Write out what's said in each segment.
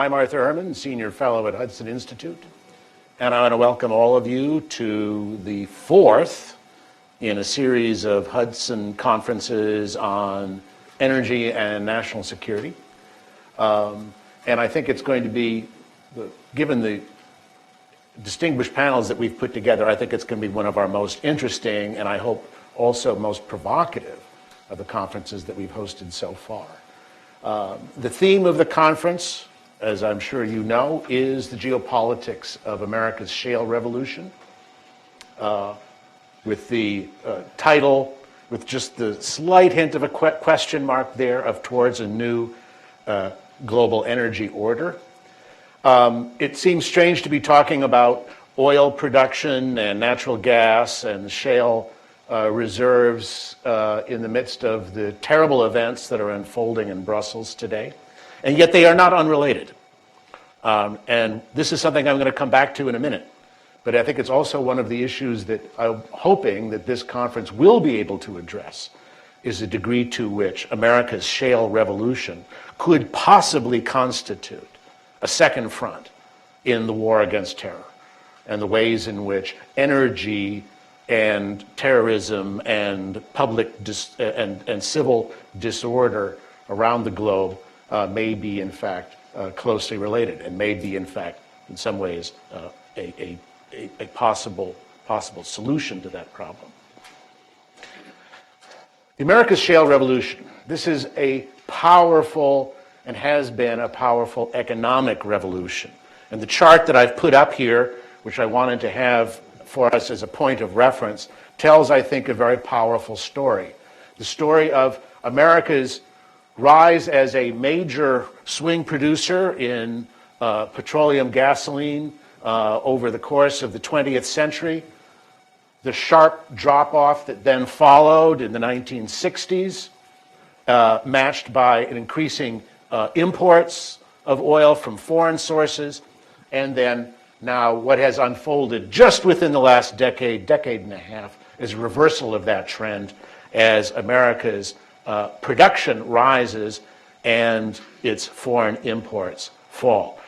I'm Arthur Herman, Senior Fellow at Hudson Institute, and I want to welcome all of you to the fourth in a series of Hudson conferences on energy and national security. And I think it's going to be, given the distinguished panels that we've put together, I think it's going to be one of our most interesting and I hope also most provocative of the conferences that we've hosted so far. The theme of the conference, as I'm sure you know, is the geopolitics of America's shale revolution, with the title, with just the slight hint of a question mark there of towards a new global energy order. It seems strange to be talking about oil production and natural gas and shale reserves in the midst of the terrible events that are unfolding in Brussels today. And yet they are not unrelated. And this is something I'm going to come back to in a minute. But I think it's also one of the issues that I'm hoping that this conference will be able to address, is the degree to which America's shale revolution could possibly constitute a second front in the war against terror, and the ways in which energy and terrorism and public and civil disorder around the globe may be in fact closely related, and may be in fact in some ways a possible solution to that problem. The America's shale revolution, this is a powerful and has been a powerful economic revolution. And the chart that I've put up here, which I wanted to have for us as a point of reference, tells, I think, a very powerful story. The story of America's rise as a major swing producer in petroleum gasoline over the course of the 20th century, the sharp drop-off that then followed in the 1960s, matched by an increasing imports of oil from foreign sources, and then now what has unfolded just within the last decade and a half is a reversal of that trend as America's production rises and its foreign imports fall.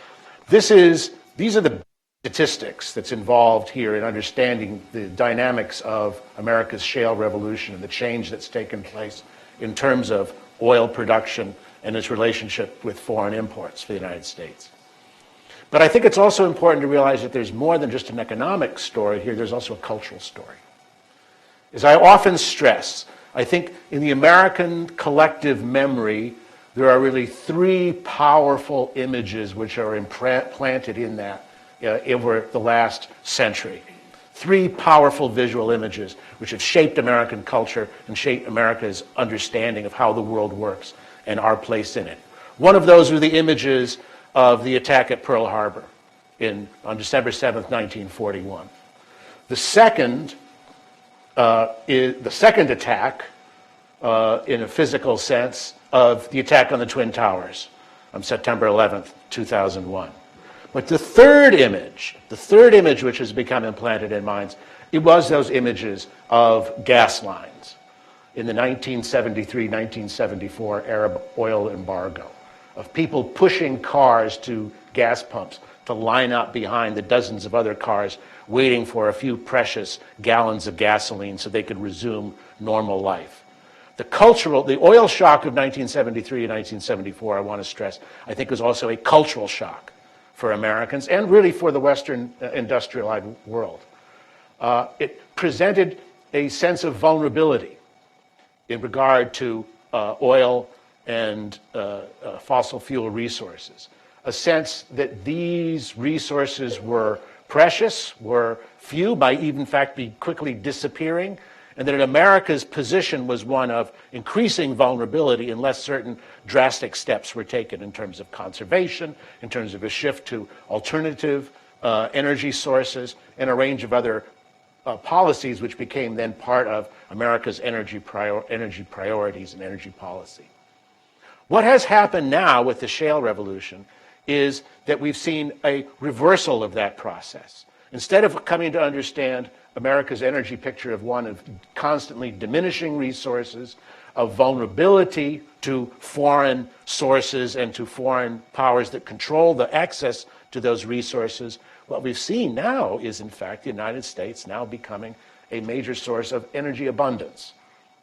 These are the statistics that's involved here in understanding the dynamics of America's shale revolution and the change that's taken place in terms of oil production and its relationship with foreign imports for the United States. But I think it's also important to realize that there's more than just an economic story here, there's also a cultural story. As I often stress, I think in the American collective memory, there are really three powerful images which are implanted in that over the last century. Three powerful visual images which have shaped American culture and shaped America's understanding of how the world works and our place in it. One of those were the images of the attack at Pearl Harbor on December 7th, 1941. The second attack, in a physical sense, of the attack on the Twin Towers on September 11th, 2001. But the third image which has become implanted in minds, it was those images of gas lines in the 1973-1974 Arab oil embargo, of people pushing cars to gas pumps to line up behind the dozens of other cars waiting for a few precious gallons of gasoline so they could resume normal life. The oil shock of 1973 and 1974, I want to stress, I think was also a cultural shock for Americans and really for the Western industrialized world. It presented a sense of vulnerability in regard to oil and fossil fuel resources, a sense that these resources were precious, were few, might even in fact be quickly disappearing, and that America's position was one of increasing vulnerability unless certain drastic steps were taken in terms of conservation, in terms of a shift to alternative energy sources, and a range of other policies which became then part of America's energy priorities and energy policy. What has happened now with the shale revolution is that we've seen a reversal of that process. Instead of coming to understand America's energy picture of one of constantly diminishing resources, of vulnerability to foreign sources and to foreign powers that control the access to those resources, what we've seen now is, in fact, the United States now becoming a major source of energy abundance.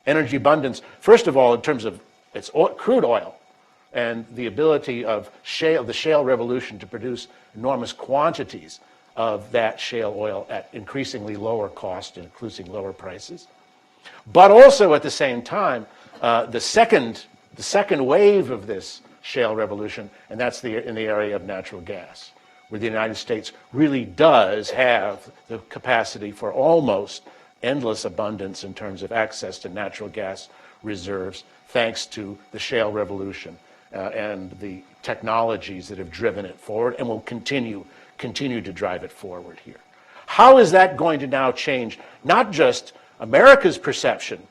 Energy abundance, first of all, in terms of its crude oil and the ability of the shale revolution to produce enormous quantities of that shale oil at increasingly lower cost and increasing lower prices. But also at the same time, the second wave of this shale revolution, and that's in the area of natural gas, where the United States really does have the capacity for almost endless abundance in terms of access to natural gas reserves, thanks to the shale revolution and the technologies that have driven it forward and will continue to drive it forward here. How is that going to now change not just America's perception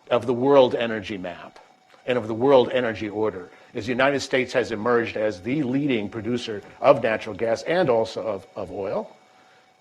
of the world energy map and of the world energy order, as the United States has emerged as the leading producer of natural gas and also of oil,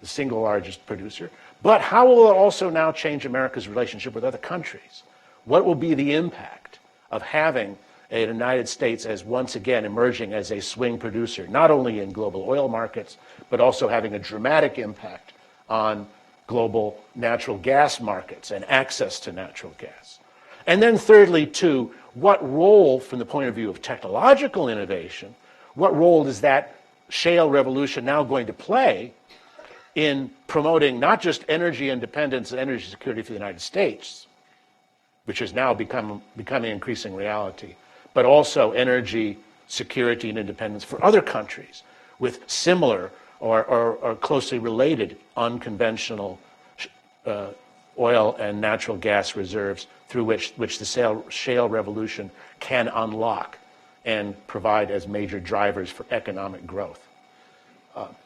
the single largest producer, but how will it also now change America's relationship with other countries? What will be the impact of having a United States as once again emerging as a swing producer, not only in global oil markets, but also having a dramatic impact on global natural gas markets and access to natural gas? And then thirdly, too, what role, from the point of view of technological innovation, what role is that shale revolution now going to play in promoting not just energy independence and energy security for the United States, which has now becoming increasing reality, but also energy security and independence for other countries with similar or closely related unconventional oil and natural gas reserves through which the shale revolution can unlock and provide as major drivers for economic growth.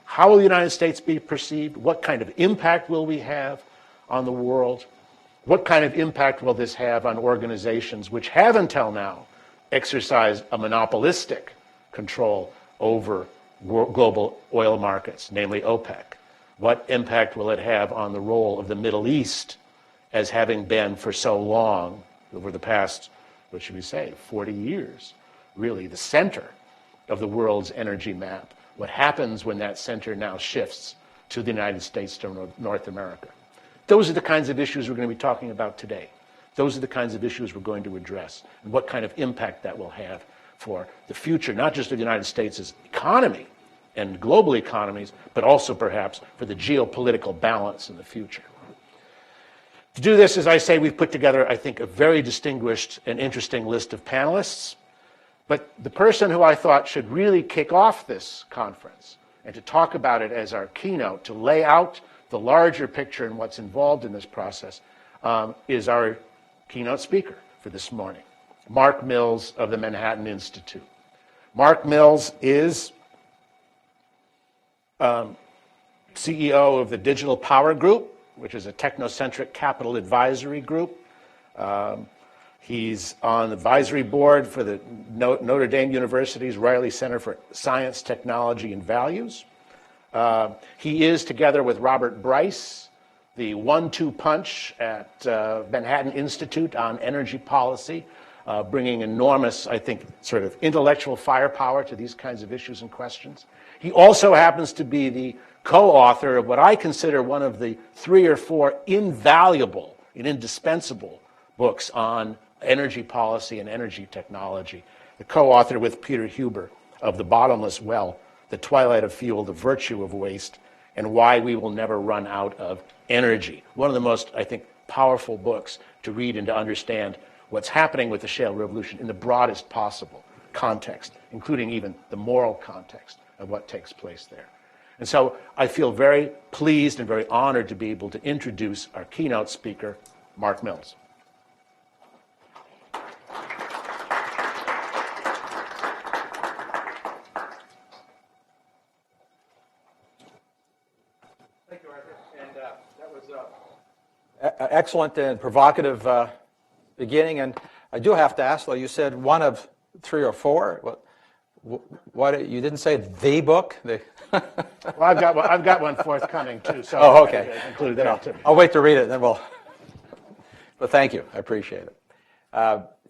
How will the United States be perceived? What kind of impact will we have on the world? What kind of impact will this have on organizations which have until now exercised a monopolistic control over global oil markets, namely OPEC? What impact will it have on the role of the Middle East as having been for so long, over the past, 40 years, really the center of the world's energy map? What happens when that center now shifts to the United States, to North America? Those are the kinds of issues we're going to be talking about today. Those are the kinds of issues we're going to address, and what kind of impact that will have for the future, not just of the United States' economy and global economies, but also perhaps for the geopolitical balance in the future. To do this, as I say, we've put together, I think, a very distinguished and interesting list of panelists. But the person who I thought should really kick off this conference and to talk about it as our keynote, to lay out the larger picture and what's involved in this process, is our keynote speaker for this morning, Mark Mills of the Manhattan Institute. Mark Mills is CEO of the Digital Power Group, which is a technocentric capital advisory group. He's on the advisory board for the Notre Dame University's Riley Center for Science, Technology, and Values. He is, together with Robert Bryce, the 1-2 punch at Manhattan Institute on energy policy, bringing enormous, I think, sort of intellectual firepower to these kinds of issues and questions. He also happens to be the co-author of what I consider one of the 3 or 4 invaluable and indispensable books on energy policy and energy technology, the co-author with Peter Huber of The Bottomless Well, The Twilight of Fuel, The Virtue of Waste, and Why We Will Never Run Out of Energy. One of the most, I think, powerful books to read and to understand what's happening with the shale revolution in the broadest possible context, including even the moral context of what takes place there. And so I feel very pleased and very honored to be able to introduce our keynote speaker, Mark Mills. Thank you, Arthur. And that was an excellent and provocative beginning. And I do have to ask, though, you said one of 3 or 4. What you didn't say the book? Well, I've got one forthcoming too. So okay. I include that too. I'll wait to read it, then we'll. But thank you. I appreciate it.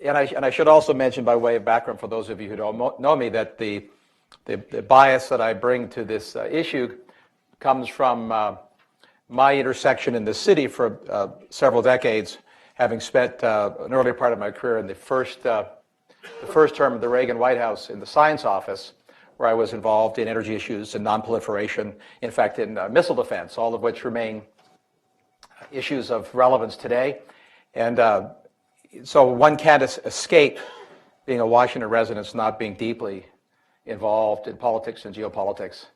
And I should also mention, by way of background for those of you who don't know me, that the bias that I bring to this issue comes from my intersection in the city for several decades, having spent an earlier part of my career in the first term of the Reagan White House in the science office, where I was involved in energy issues and nonproliferation, in fact, in missile defense, all of which remain issues of relevance today. And so one can't escape being a Washington resident, not being deeply involved in politics and geopolitics.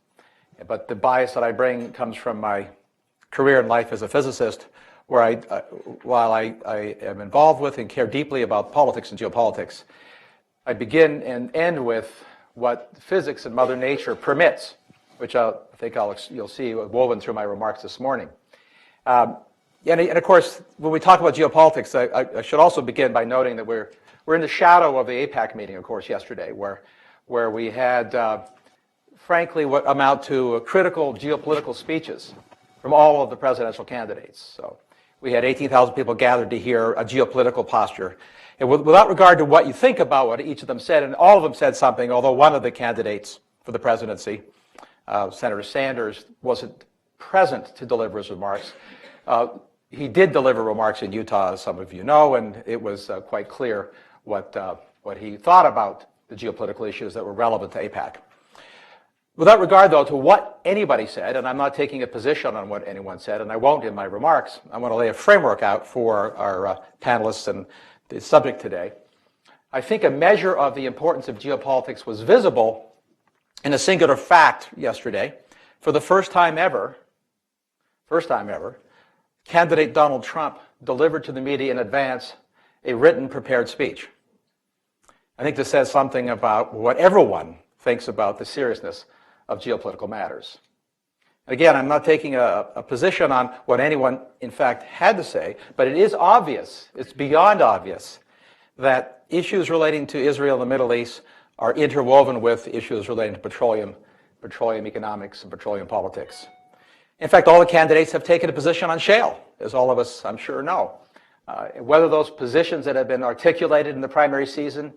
But the bias that I bring comes from my career in life as a physicist, where while I am involved with and care deeply about politics and geopolitics, I begin and end with what physics and Mother Nature permits, which I think you'll see woven through my remarks this morning. And of course, when we talk about geopolitics, I should also begin by noting that we're in the shadow of the APAC meeting, of course, yesterday, where we had, frankly, what amount to critical geopolitical speeches from all of the presidential candidates. So we had 18,000 people gathered to hear a geopolitical posture. And without regard to what you think about what each of them said, and all of them said something, although one of the candidates for the presidency, Senator Sanders, wasn't present to deliver his remarks. He did deliver remarks in Utah, as some of you know, and it was quite clear what he thought about the geopolitical issues that were relevant to APAC. Without regard, though, to what anybody said, and I'm not taking a position on what anyone said, and I won't in my remarks, I want to lay a framework out for our panelists and the subject today. I think a measure of the importance of geopolitics was visible in a singular fact yesterday. For the first time ever, candidate Donald Trump delivered to the media in advance a written, prepared speech. I think this says something about what everyone thinks about the seriousness of geopolitical matters. Again, I'm not taking a position on what anyone, in fact, had to say, but it is obvious, it's beyond obvious, that issues relating to Israel and the Middle East are interwoven with issues relating to petroleum economics, and petroleum politics. In fact, all the candidates have taken a position on shale, as all of us, I'm sure, know. Whether those positions that have been articulated in the primary season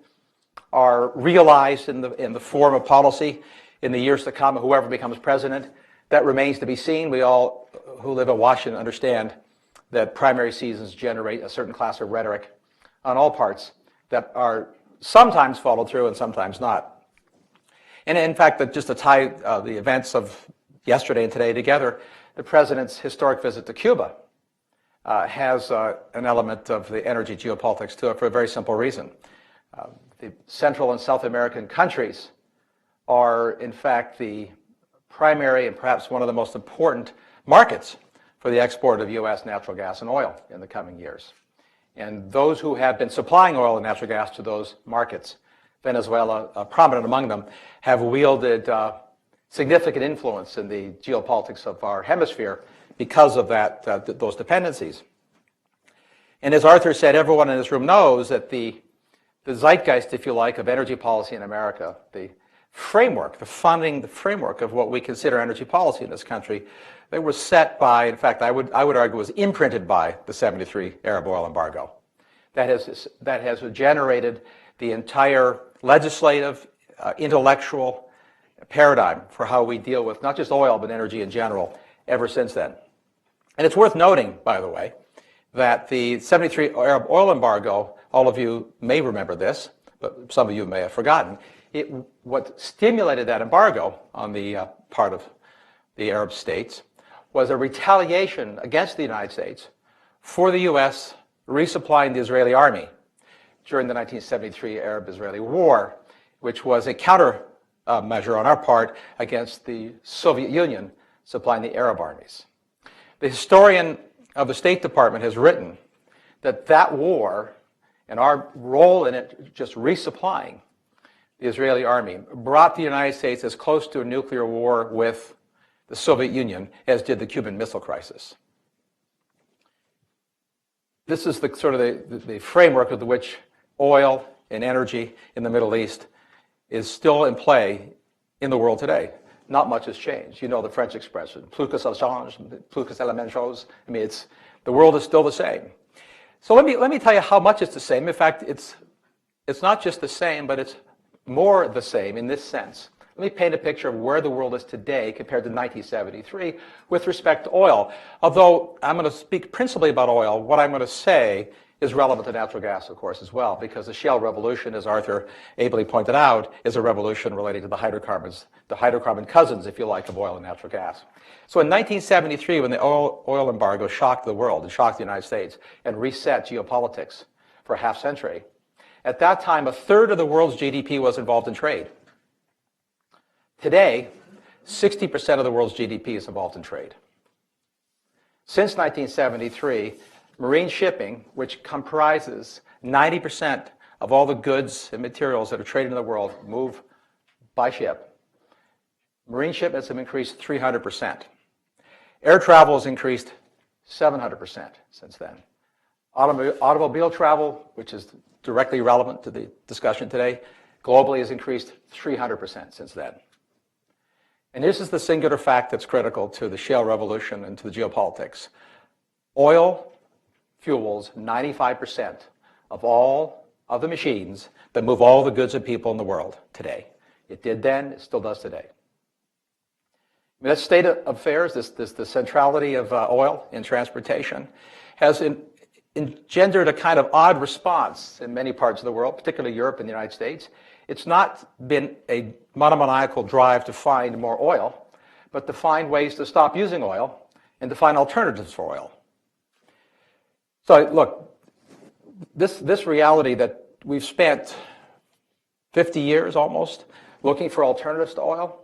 are realized in the form of policy in the years to come, whoever becomes president, that remains to be seen. We all who live in Washington understand that primary seasons generate a certain class of rhetoric on all parts that are sometimes followed through and sometimes not. And in fact, just to tie the events of yesterday and today together, the president's historic visit to Cuba has an element of the energy geopolitics to it for a very simple reason. The Central and South American countries are, in fact, the primary and perhaps one of the most important markets for the export of U.S. natural gas and oil in the coming years. And those who have been supplying oil and natural gas to those markets, Venezuela prominent among them, have wielded significant influence in the geopolitics of our hemisphere because of those dependencies. And as Arthur said, everyone in this room knows that the zeitgeist, if you like, of energy policy in America, the framework, the framework of what we consider energy policy in this country, they were set by, in fact, I would argue was imprinted by the 73 Arab oil embargo. That has generated the entire legislative, intellectual paradigm for how we deal with not just oil, but energy in general ever since then. And it's worth noting, by the way, that the 73 Arab oil embargo, all of you may remember this, but some of you may have forgotten, what stimulated that embargo on the part of the Arab states was a retaliation against the United States for the U.S. resupplying the Israeli army during the 1973 Arab-Israeli War, which was a countermeasure on our part against the Soviet Union supplying the Arab armies. The historian of the State Department has written that war and our role in it, just resupplying the Israeli army, brought the United States as close to a nuclear war with the Soviet Union as did the Cuban Missile Crisis. This is the sort of the framework with which oil and energy in the Middle East is still in play in the world today. Not much has changed. You know the French expression, plus que ça change, plus que c'est la même chose. The world is still the same. So let me tell you how much it's the same. In fact, it's it's not just the same, but it's more the same in this sense. Let me paint a picture of where the world is today compared to 1973 with respect to oil. Although I'm going to speak principally about oil, what I'm going to say is relevant to natural gas, of course, as well, because the shale revolution, as Arthur ably pointed out, is a revolution relating to the hydrocarbons, the hydrocarbon cousins, if you like, of oil and natural gas. So in 1973, when the oil embargo shocked the world and shocked the United States and reset geopolitics for a half century, at that time, a third of the world's GDP was involved in trade. Today, 60% of the world's GDP is involved in trade. Since 1973, marine shipping, which comprises 90% of all the goods and materials that are traded in the world, move by ship. Marine shipments have increased 300%. Air travel has increased 700% since then. Automobile travel, which is directly relevant to the discussion today, globally has increased 300% since then. And this is the singular fact that's critical to the shale revolution and to the geopolitics. Oil fuels 95% of all of the machines that move all the goods and people in the world today. It did then, it still does today. I mean, that state of affairs, the centrality of oil in transportation, has engendered a kind of odd response in many parts of the world, particularly Europe and the United States. It's not been a monomaniacal drive to find more oil, but to find ways to stop using oil and to find alternatives for oil. So look, this reality that we've spent 50 years almost looking for alternatives to oil,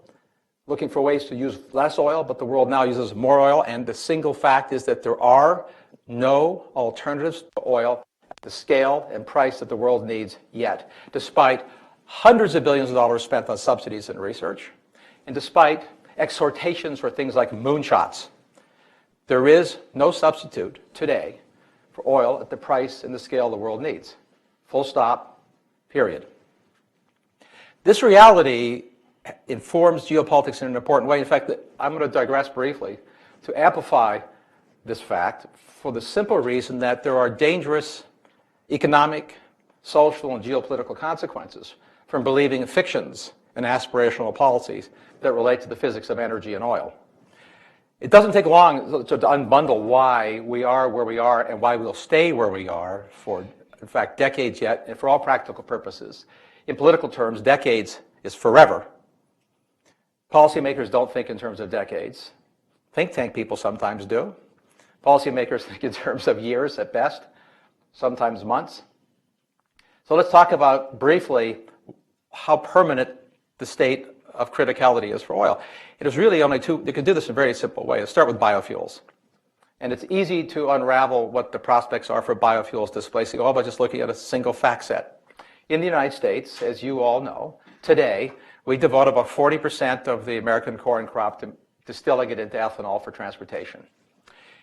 looking for ways to use less oil, but the world now uses more oil, and the single fact is that there are no alternatives to oil at the scale and price that the world needs yet, despite hundreds of billions of dollars spent on subsidies and research, and despite exhortations for things like moonshots. There is no substitute today for oil at the price and the scale the world needs. Full stop, period. This reality informs geopolitics in an important way. In fact, I'm going to digress briefly to amplify this fact for the simple reason that there are dangerous economic, social, and geopolitical consequences from believing fictions and aspirational policies that relate to the physics of energy and oil. It doesn't take long to unbundle why we are where we are and why we'll stay where we are for, in fact, decades yet, and for all practical purposes. In political terms, decades is forever. Policymakers don't think in terms of decades. Think tank people sometimes do. Policymakers think in terms of years at best, sometimes months. So let's talk about briefly how permanent the state of criticality is for oil. It is really only two. You can do this in a very simple way. Let's start with biofuels. And it's easy to unravel what the prospects are for biofuels displacing oil by just looking at a single fact set. In the United States, as you all know, today we devote about 40% of the American corn crop to distilling it into ethanol for transportation.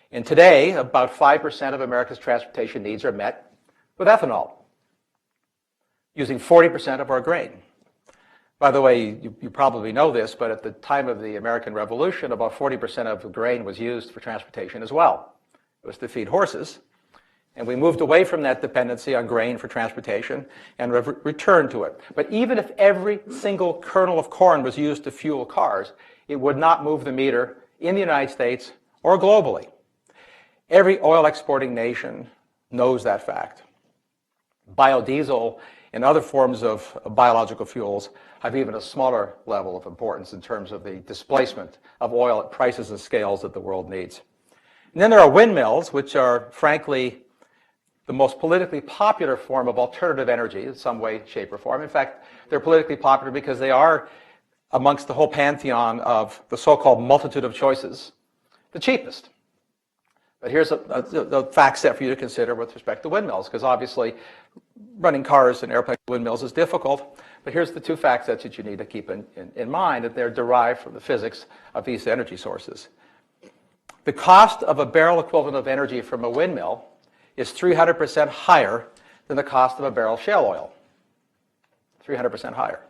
And today, about 5% of America's transportation needs are met with ethanol, using 40% of our grain. By the way, you probably know this, but at the time of the American Revolution, about 40% of the grain was used for transportation as well. It was to feed horses. And we moved away from that dependency on grain for transportation and returned to it. But even if every single kernel of corn was used to fuel cars, it would not move the meter in the United States or globally. Every oil exporting nation knows that fact. Biodiesel and other forms of biological fuels have even a smaller level of importance in terms of the displacement of oil at prices and scales that the world needs. And then there are windmills, which are, frankly, the most politically popular form of alternative energy in some way, shape, or form. In fact, they're politically popular because they are, amongst the whole pantheon of the so-called multitude of choices, the cheapest. But here's a fact set for you to consider with respect to windmills, because obviously running cars and airplane windmills is difficult. But here's the two fact sets that you need to keep in mind, that they're derived from the physics of these energy sources. The cost of a barrel equivalent of energy from a windmill is 300% higher than the cost of a barrel of shale oil. 300% higher.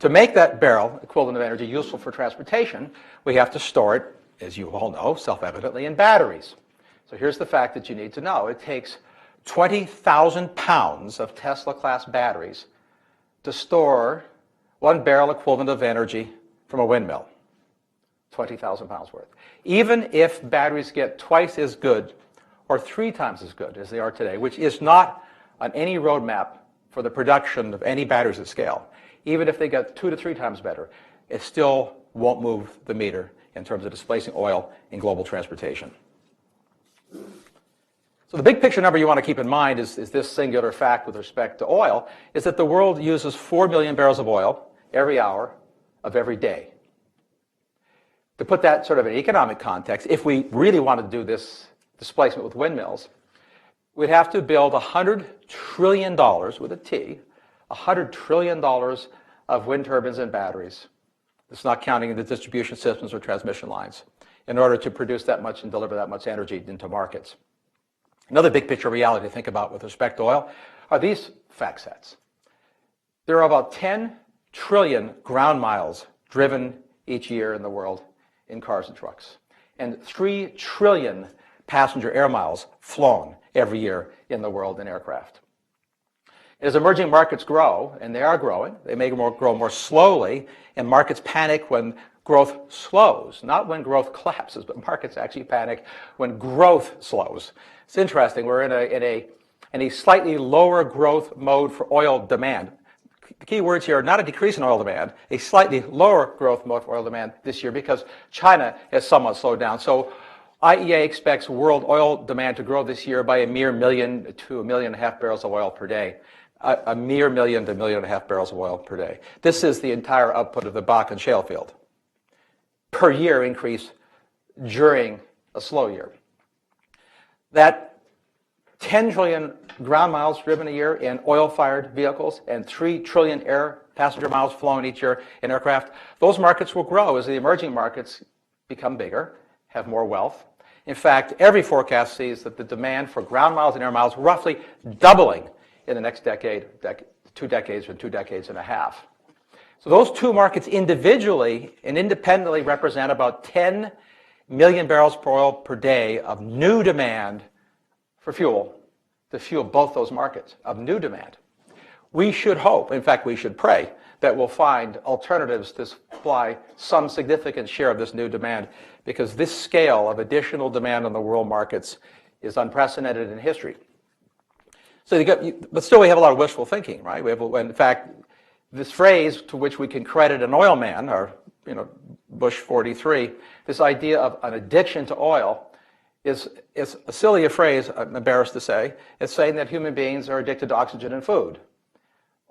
To make that barrel equivalent of energy useful for transportation, we have to store it, as you all know, self-evidently, in batteries. So here's the fact that you need to know. It takes 20,000 pounds of Tesla-class batteries to store 1 barrel equivalent of energy from a windmill. 20,000 pounds worth. Even if batteries get twice as good or 3 times as good as they are today, which is not on any roadmap for the production of any batteries at scale, even if they get 2 to 3 times better, it still won't move the meter in terms of displacing oil in global transportation. So the big picture number you want to keep in mind is this singular fact with respect to oil, is that the world uses 4 million barrels of oil every hour of every day. To put that sort of in economic context, if we really wanted to do this displacement with windmills, we'd have to build $100 trillion, with a T, $100 trillion of wind turbines and batteries. It's not counting the distribution systems or transmission lines in order to produce that much and deliver that much energy into markets. Another big picture reality to think about with respect to oil are these fact sets. There are about 10 trillion ground miles driven each year in the world in cars and trucks, and 3 trillion passenger air miles flown every year in the world in aircraft. As emerging markets grow, and they are growing, they may grow more slowly, and markets panic when growth slows, not when growth collapses, but markets actually panic when growth slows. It's interesting, we're in a slightly lower growth mode for oil demand. The key words here are not a decrease in oil demand, a slightly lower growth mode for oil demand this year because China has somewhat slowed down. So IEA expects world oil demand to grow this year by a mere 1 million to 1.5 million barrels of oil per day. A mere 1 million to 1.5 million barrels of oil per day. This is the entire output of the Bakken shale field per year increase during a slow year. That 10 trillion ground miles driven a year in oil-fired vehicles and 3 trillion air passenger miles flown each year in aircraft, those markets will grow as the emerging markets become bigger, have more wealth. In fact, every forecast sees that the demand for ground miles and air miles roughly doubling in the next decade, 2 decades or 2 decades and a half. So those two markets individually and independently represent about 10 million barrels per oil per day of new demand for fuel to fuel both those markets of new demand. We should hope, in fact, we should pray, that we'll find alternatives to supply some significant share of this new demand because this scale of additional demand on the world markets is unprecedented in history. So but still we have a lot of wishful thinking, right? In fact, this phrase to which we can credit an oil man, or Bush 43, this idea of an addiction to oil is a silly phrase, I'm embarrassed to say. It's saying that human beings are addicted to oxygen and food.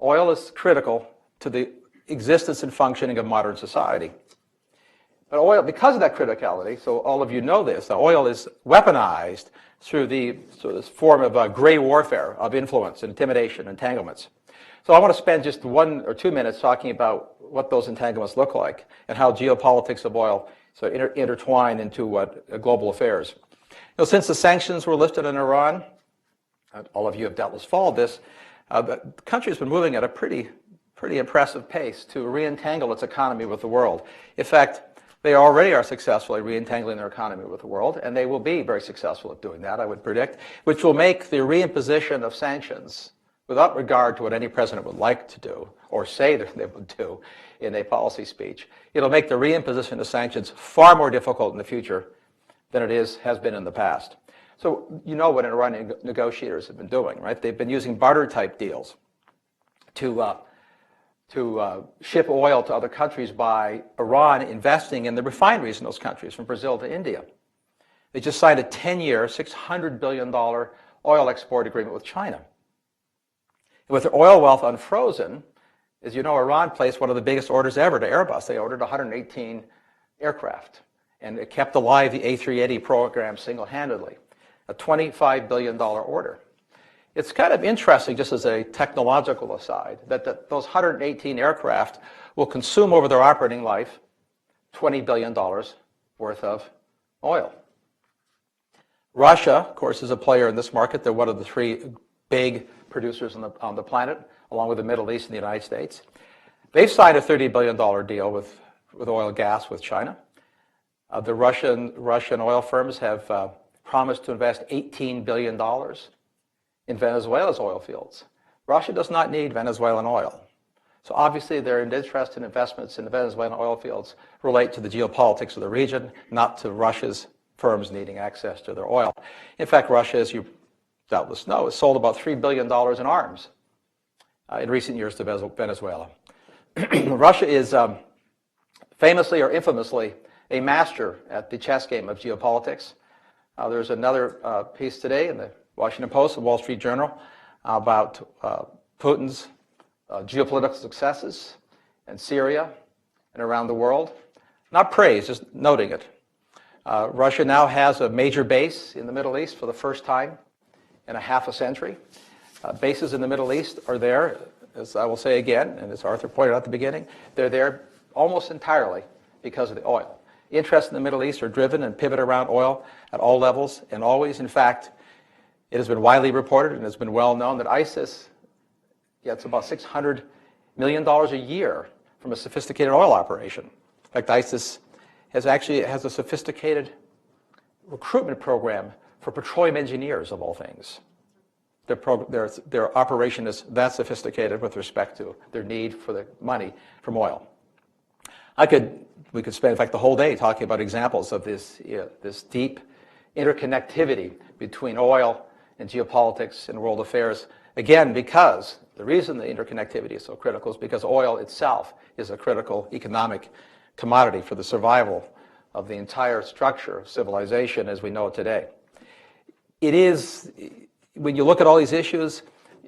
Oil is critical to the existence and functioning of modern society. But oil, because of that criticality, so all of you know this, the oil is weaponized through this form of gray warfare of influence, intimidation, entanglements. So I want to spend just 1 or 2 minutes talking about what those entanglements look like and how geopolitics of oil intertwine into global affairs. Since the sanctions were lifted on Iran, all of you have doubtless followed this, the country has been moving at a pretty impressive pace to re-entangle its economy with the world. In fact, they already are successfully re-entangling their economy with the world, and they will be very successful at doing that, I would predict, which will make the reimposition of sanctions, without regard to what any president would like to do or say that they would do in a policy speech, it'll make the reimposition of sanctions far more difficult in the future than it has been in the past. So you know what Iranian negotiators have been doing, right? They've been using barter-type deals to ship oil to other countries by Iran investing in the refineries in those countries, from Brazil to India. They just signed a 10-year, $600 billion oil export agreement with China. And with their oil wealth unfrozen, as you know, Iran placed one of the biggest orders ever to Airbus. They ordered 118 aircraft, and it kept alive the A380 program single-handedly, a $25 billion order. It's kind of interesting, just as a technological aside, that those 118 aircraft will consume over their operating life $20 billion worth of oil. Russia, of course, is a player in this market. They're one of the 3 big producers on the planet, along with the Middle East and the United States. They've signed a $30 billion deal with oil and gas with China. The Russian oil firms have promised to invest $18 billion in Venezuela's oil fields. Russia does not need Venezuelan oil. So obviously their interest in investments in the Venezuelan oil fields relate to the geopolitics of the region, not to Russia's firms needing access to their oil. In fact, Russia, as you doubtless know, has sold about $3 billion in arms in recent years to Venezuela. Russia is famously or infamously a master at the chess game of geopolitics. There's another piece today in the Washington Post and Wall Street Journal about Putin's geopolitical successes in Syria and around the world. Not praise, just noting it. Russia now has a major base in the Middle East for the first time in a half a century. Bases in the Middle East are there, as I will say again, and as Arthur pointed out at the beginning, they're there almost entirely because of the oil. Interests in the Middle East are driven and pivot around oil at all levels and always. In fact, it has been widely reported and has been well known that ISIS gets about $600 million a year from a sophisticated oil operation. In fact, ISIS has a sophisticated recruitment program for petroleum engineers, of all things. Their operation is that sophisticated with respect to their need for the money from oil. We could spend, in fact, the whole day talking about examples of this deep interconnectivity between oil and geopolitics and world affairs. Again, because the reason the interconnectivity is so critical is because oil itself is a critical economic commodity for the survival of the entire structure of civilization as we know it today. It is, when you look at all these issues,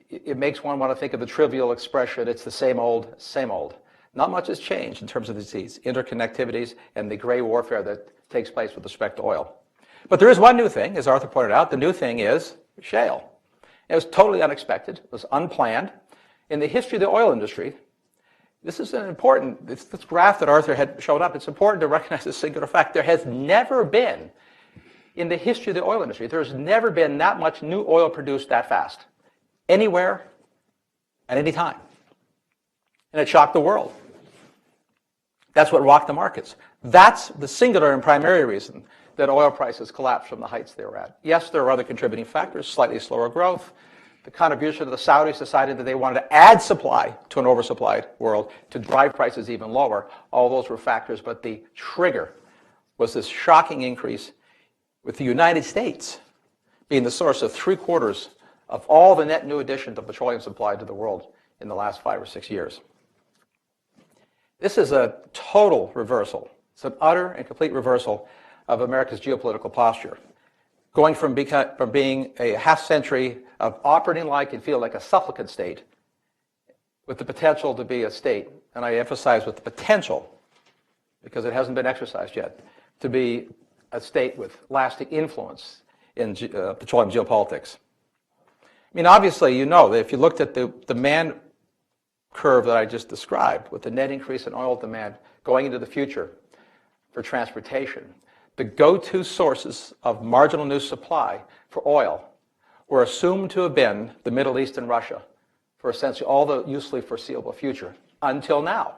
it makes one want to think of the trivial expression, it's the same old, same old. Not much has changed in terms of these interconnectivities and the gray warfare that takes place with respect to oil. But there is one new thing, as Arthur pointed out. The new thing is shale. It was totally unexpected. It was unplanned. In the history of the oil industry, this is an important, this graph that Arthur had shown up, it's important to recognize this singular fact. There has never been, in the history of the oil industry, there's never been that much new oil produced that fast, anywhere, at any time. And it shocked the world. That's what rocked the markets. That's the singular and primary reason that oil prices collapsed from the heights they were at. Yes, there are other contributing factors, slightly slower growth. The contribution of the Saudis decided that they wanted to add supply to an oversupplied world to drive prices even lower. All those were factors, but the trigger was this shocking increase with the United States being the source of 3/4 of all the net new addition to petroleum supply to the world in the last 5 or 6 years. This is a total reversal. It's an utter and complete reversal of America's geopolitical posture. Going from being a half century of operating like and feel like a supplicant state with the potential to be a state, and I emphasize with the potential because it hasn't been exercised yet, to be a state with lasting influence in petroleum geopolitics. I mean, obviously, you know that if you looked at the demand curve that I just described, with the net increase in oil demand going into the future for transportation, the go-to sources of marginal new supply for oil were assumed to have been the Middle East and Russia for essentially all the usefully foreseeable future until now.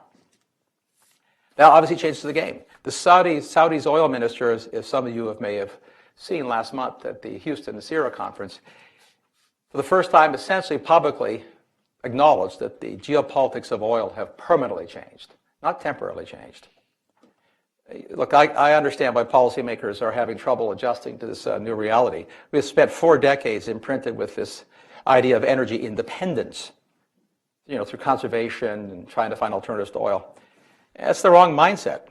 That obviously changes the game. The Saudi's oil minister, as some of you may have seen last month at the Houston Syria conference, for the first time essentially publicly acknowledged that the geopolitics of oil have permanently changed, not temporarily changed. Look, I understand why policymakers are having trouble adjusting to this new reality. We've spent 4 decades imprinted with this idea of energy independence, through conservation and trying to find alternatives to oil. That's the wrong mindset.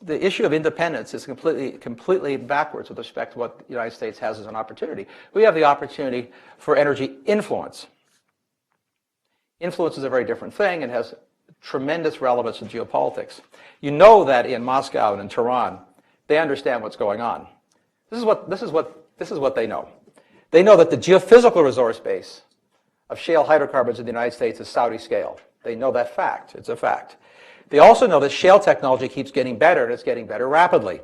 The issue of independence is completely backwards with respect to what the United States has as an opportunity. We have the opportunity for energy influence. Influence is a very different thing and has tremendous relevance in geopolitics. You know that in Moscow and in Tehran, they understand what's going on. This is what they know. They know that the geophysical resource base of shale hydrocarbons in the United States is Saudi scale. They know that fact. It's a fact. They also know that shale technology keeps getting better, and it's getting better rapidly.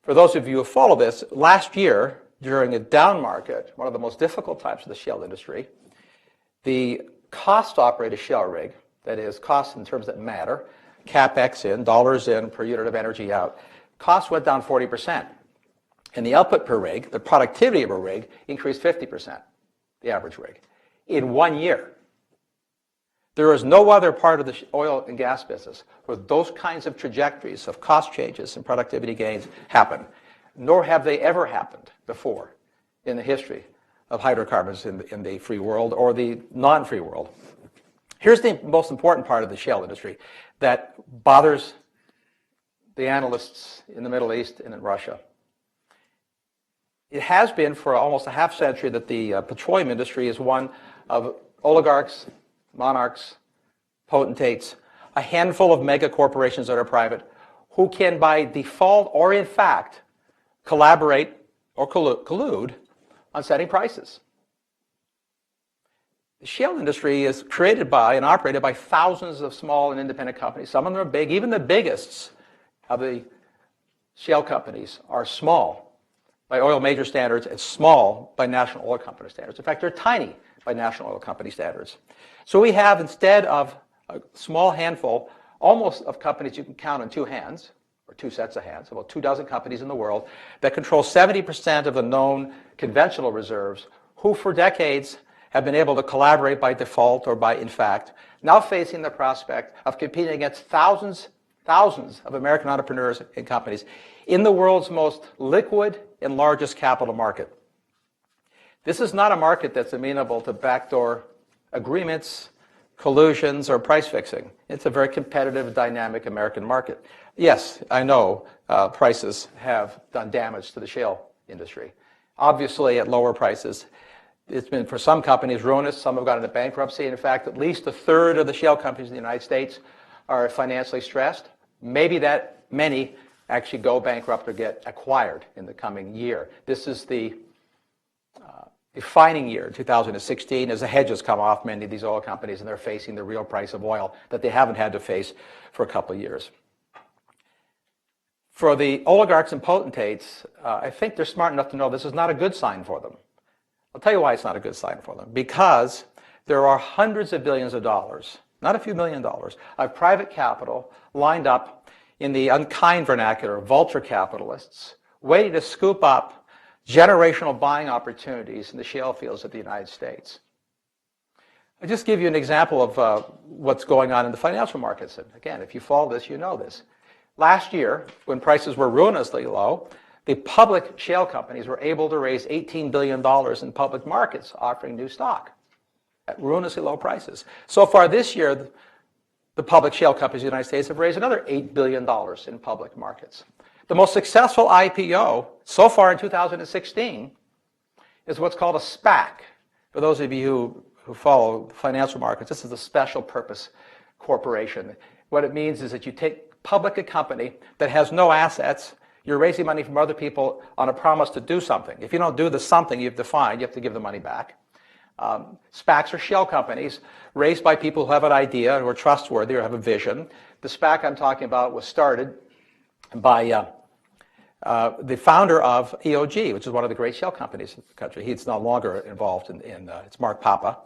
For those of you who follow this, last year, during a down market, one of the most difficult times for the shale industry, the cost to operate a shale rig, that is, costs in terms that matter, CapEx in, dollars in per unit of energy out, costs went down 40%. And the output per rig, the productivity of a rig, increased 50%. the average rig, in 1 year. There is no other part of the oil and gas business where those kinds of trajectories of cost changes and productivity gains happen, nor have they ever happened before in the history of hydrocarbons in the free world or the non-free world. Here's the most important part of the shale industry that bothers the analysts in the Middle East and in Russia. It has been for almost a half century that the petroleum industry is one of oligarchs, monarchs, potentates, a handful of mega corporations that are private, who can by default or in fact collaborate or collude on setting prices. The shale industry is created by and operated by thousands of small and independent companies. Some of them are big. Even the biggest of the shale companies are small by oil major standards and small by national oil company standards. In fact, they're tiny by national oil company standards. So we have, instead of a small handful, almost of companies you can count on two hands, or two sets of hands, about 24 companies in the world that control 70% of the known conventional reserves, who for decades have been able to collaborate by default or by in fact, now facing the prospect of competing against thousands of American entrepreneurs and companies in the world's most liquid and largest capital market. This is not a market that's amenable to backdoor agreements, collusions, or price fixing. It's a very competitive, dynamic American market. Yes, I know prices have done damage to the shale industry. Obviously, at lower prices, it's been, for some companies, ruinous. Some have gone into bankruptcy. In fact, at least a third of the shale companies in the United States are financially stressed. Maybe that many actually go bankrupt or get acquired in the coming year. This is the defining year, 2016, as the hedges come off many of these oil companies and they're facing the real price of oil that they haven't had to face for a couple of years. For the oligarchs and potentates, I think they're smart enough to know this is not a good sign for them. I'll tell you why it's not a good sign for them. Because there are hundreds of billions of dollars, not a few $1 million, of private capital lined up in the unkind vernacular, vulture capitalists, waiting to scoop up generational buying opportunities in the shale fields of the United States. I'll just give you an example of what's going on in the financial markets. And again, if you follow this, you know this. Last year, when prices were ruinously low, the public shale companies were able to raise $18 billion in public markets offering new stock at ruinously low prices. So far this year, the public shale companies in the United States have raised another $8 billion in public markets. The most successful IPO so far in 2016 is what's called a SPAC. For those of you who follow financial markets, this is a special purpose corporation. What it means is that you take public a company that has no assets, you're raising money from other people on a promise to do something. If you don't do the something you've defined, you have to give the money back. SPACs are shell companies raised by people who have an idea, who are trustworthy, or have a vision. The SPAC I'm talking about was started by the founder of EOG, which is one of the great shell companies in the country. He's no longer involved in it's Mark Papa.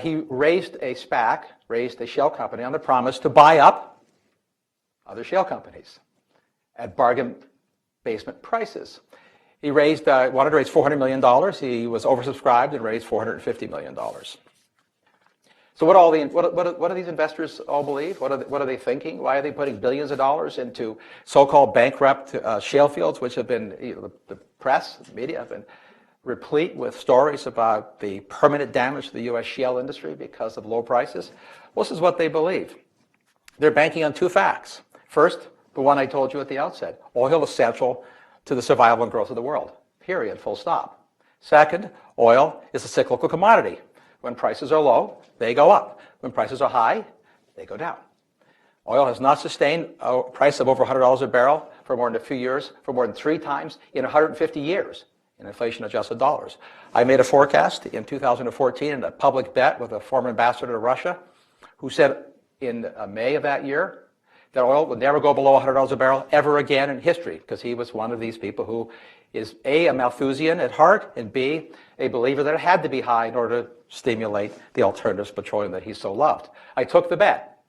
He raised a SPAC, raised a shell company on the promise to buy up other shell companies at bargain basement prices. He wanted to raise $400 million. He was oversubscribed and raised $450 million. So what do these investors all believe? What are they thinking? Why are they putting billions of dollars into so-called bankrupt shale fields, which have been, the press, the media have been replete with stories about the permanent damage to the U.S. shale industry because of low prices? Well, this is what they believe. They're banking on two facts. First, the one I told you at the outset. Oil is central to the survival and growth of the world. Period. Full stop. Second, oil is a cyclical commodity. When prices are low, they go up. When prices are high, they go down. Oil has not sustained a price of over $100 a barrel for more than a few years, for more than 3 times in 150 years in inflation-adjusted dollars. I made a forecast in 2014 in a public bet with a former ambassador to Russia who said in May of that year that oil would never go below $100 a barrel ever again in history, because he was one of these people who is A, a Malthusian at heart, and B, a believer that it had to be high in order to stimulate the alternatives petroleum that he so loved. I took the bet.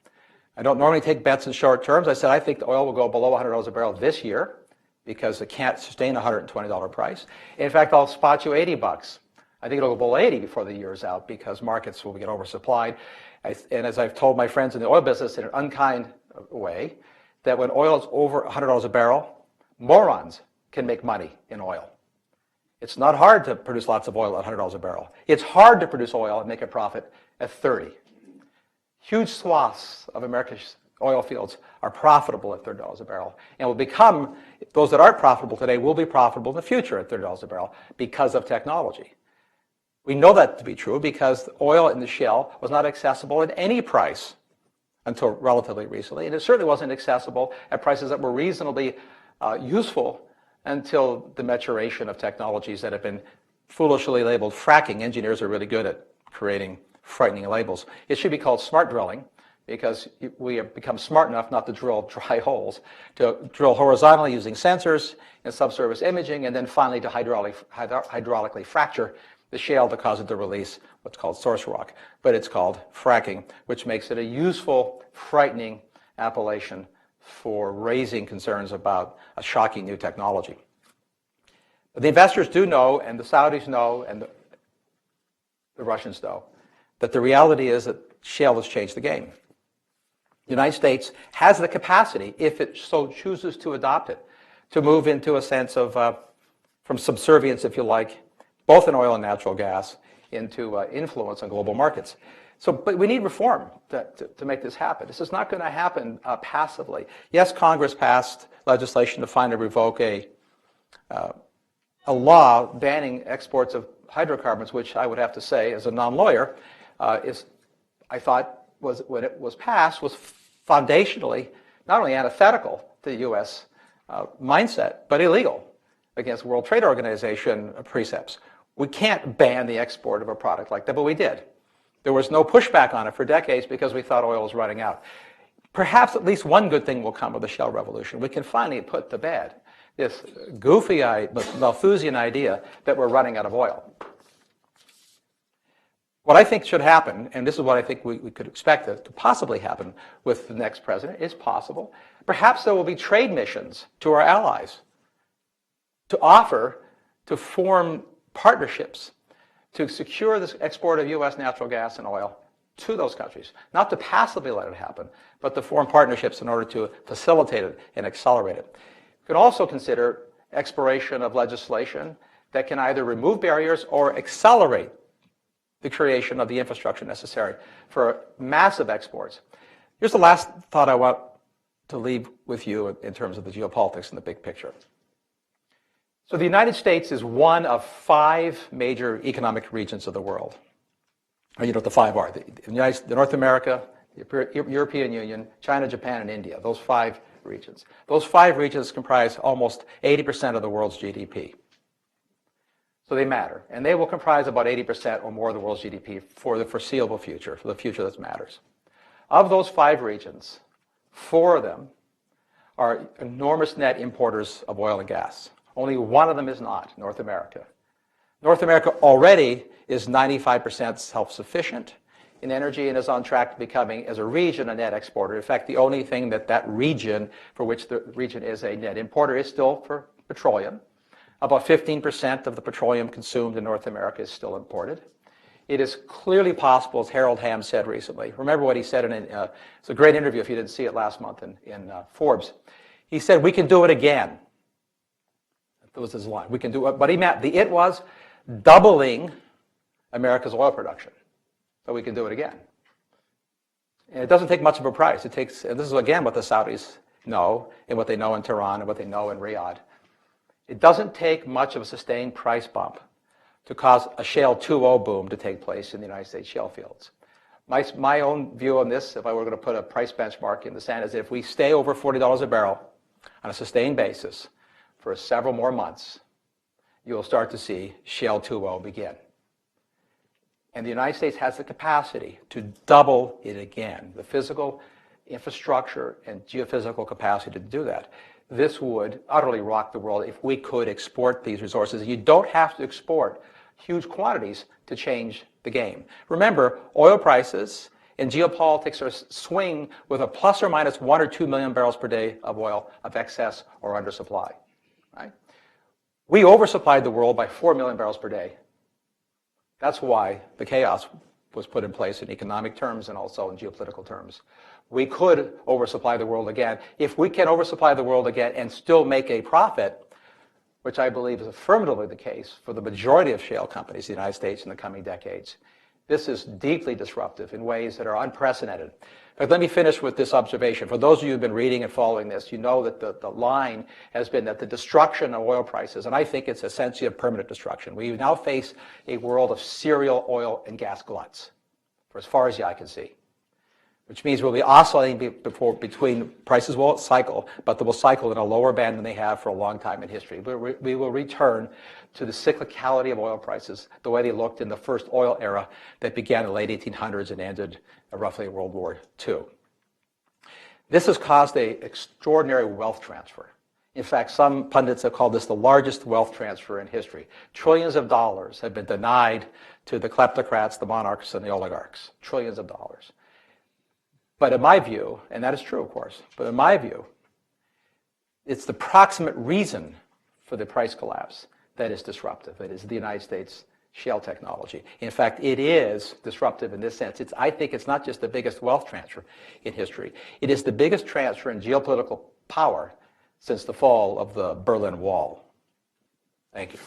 I don't normally take bets in short terms. I said I think the oil will go below $100 a barrel this year because it can't sustain a $120 price. In fact, I'll spot you $80 I think it'll go below 80 before the year is out because markets will get oversupplied. And as I've told my friends in the oil business in an unkind way, that when oil is over $100 a barrel, morons can make money in oil. It's not hard to produce lots of oil at $100 a barrel. It's hard to produce oil and make a profit at 30. Huge swaths of America's oil fields are profitable at $30 a barrel and will become, those that aren't profitable today will be profitable in the future at $30 a barrel because of technology. We know that to be true because oil in the shale was not accessible at any price until relatively recently, and it certainly wasn't accessible at prices that were reasonably useful until the maturation of technologies that have been foolishly labeled fracking. Engineers are really good at creating frightening labels. It should be called smart drilling because we have become smart enough not to drill dry holes, to drill horizontally using sensors and subsurface imaging, and then finally to hydraulically fracture the shale to cause it to release what's called source rock. But it's called fracking, which makes it a useful, frightening appellation for raising concerns about a shocking new technology. But the investors do know, and the Saudis know, and the Russians know, that the reality is that shale has changed the game. The United States has the capacity, if it so chooses to adopt it, to move into a sense of, from subservience, if you like, both in oil and natural gas, into influence on global markets. But we need reform to make this happen. This is not going to happen passively. Yes, Congress passed legislation to finally revoke a law banning exports of hydrocarbons, which I would have to say, as a non-lawyer, I thought when it was passed, was foundationally not only antithetical to the U.S. Mindset, but illegal against World Trade Organization precepts. We can't ban the export of a product like that, but we did. There was no pushback on it for decades because we thought oil was running out. Perhaps at least one good thing will come of the shale revolution. We can finally put to bed this goofy, Malthusian idea that we're running out of oil. What I think should happen, and this is what I think we could expect to possibly happen with the next president, is possible. Perhaps there will be trade missions to our allies to offer to form partnerships to secure this export of U.S. natural gas and oil to those countries. Not to passively let it happen, but to form partnerships in order to facilitate it and accelerate it. You can also consider exploration of legislation that can either remove barriers or accelerate the creation of the infrastructure necessary for massive exports. Here's the last thought I want to leave with you in terms of the geopolitics and the big picture. So the United States is one of 5 major economic regions of the world. You know what the 5 are. The North America, the European Union, China, Japan, and India. Those 5 regions. Those 5 regions comprise almost 80% of the world's GDP. So they matter. And they will comprise about 80% or more of the world's GDP for the foreseeable future, for the future that matters. Of those 5 regions, 4 of them are enormous net importers of oil and gas. Only one of them is not, North America. North America already is 95% self-sufficient in energy and is on track to becoming, as a region, a net exporter. In fact, the only thing that region, for which the region is a net importer, is still for petroleum. About 15% of the petroleum consumed in North America is still imported. It is clearly possible, as Harold Hamm said recently. Remember what he said it's a great interview if you didn't see it last month in Forbes. He said, we can do it again. That was his line. We can do it. But he meant the it was doubling America's oil production. So we can do it again. And it doesn't take much of a price. It takes, and this is again what the Saudis know, and what they know in Tehran, and what they know in Riyadh. It doesn't take much of a sustained price bump to cause a Shale 2.0 boom to take place in the United States shale fields. My own view on this, if I were going to put a price benchmark in the sand, is that if we stay over $40 a barrel on a sustained basis for several more months, you'll start to see Shale 2.0 begin. And the United States has the capacity to double it again, the physical infrastructure and geophysical capacity to do that. This would utterly rock the world if we could export these resources. You don't have to export huge quantities to change the game. Remember, oil prices and geopolitics are swing with a plus or minus 1 or 2 million barrels per day of oil of excess or undersupply. Right? We oversupplied the world by 4 million barrels per day That's why the chaos was put in place in economic terms and also in geopolitical terms. We could oversupply the world again. If we can oversupply the world again and still make a profit, which I believe is affirmatively the case for the majority of shale companies in the United States in the coming decades, this is deeply disruptive in ways that are unprecedented. But let me finish with this observation. For those of you who've been reading and following this, you know that the line has been that the destruction of oil prices, and I think it's essentially a permanent destruction. We now face a world of serial oil and gas gluts, for as far as the eye can see, which means we'll be oscillating between prices will cycle, but they will cycle in a lower band than they have for a long time in history. We will return to the cyclicality of oil prices, the way they looked in the first oil era that began in the late 1800s and ended roughly in World War II. This has caused an extraordinary wealth transfer. In fact, some pundits have called this the largest wealth transfer in history. Trillions of dollars have been denied to the kleptocrats, the monarchs, and the oligarchs. Trillions of dollars. But in my view, and that is true, of course, but in my view, it's the proximate reason for the price collapse that is disruptive. It is the United States shale technology. In fact, it is disruptive in this sense. I think it's not just the biggest wealth transfer in history. It is the biggest transfer in geopolitical power since the fall of the Berlin Wall. Thank you.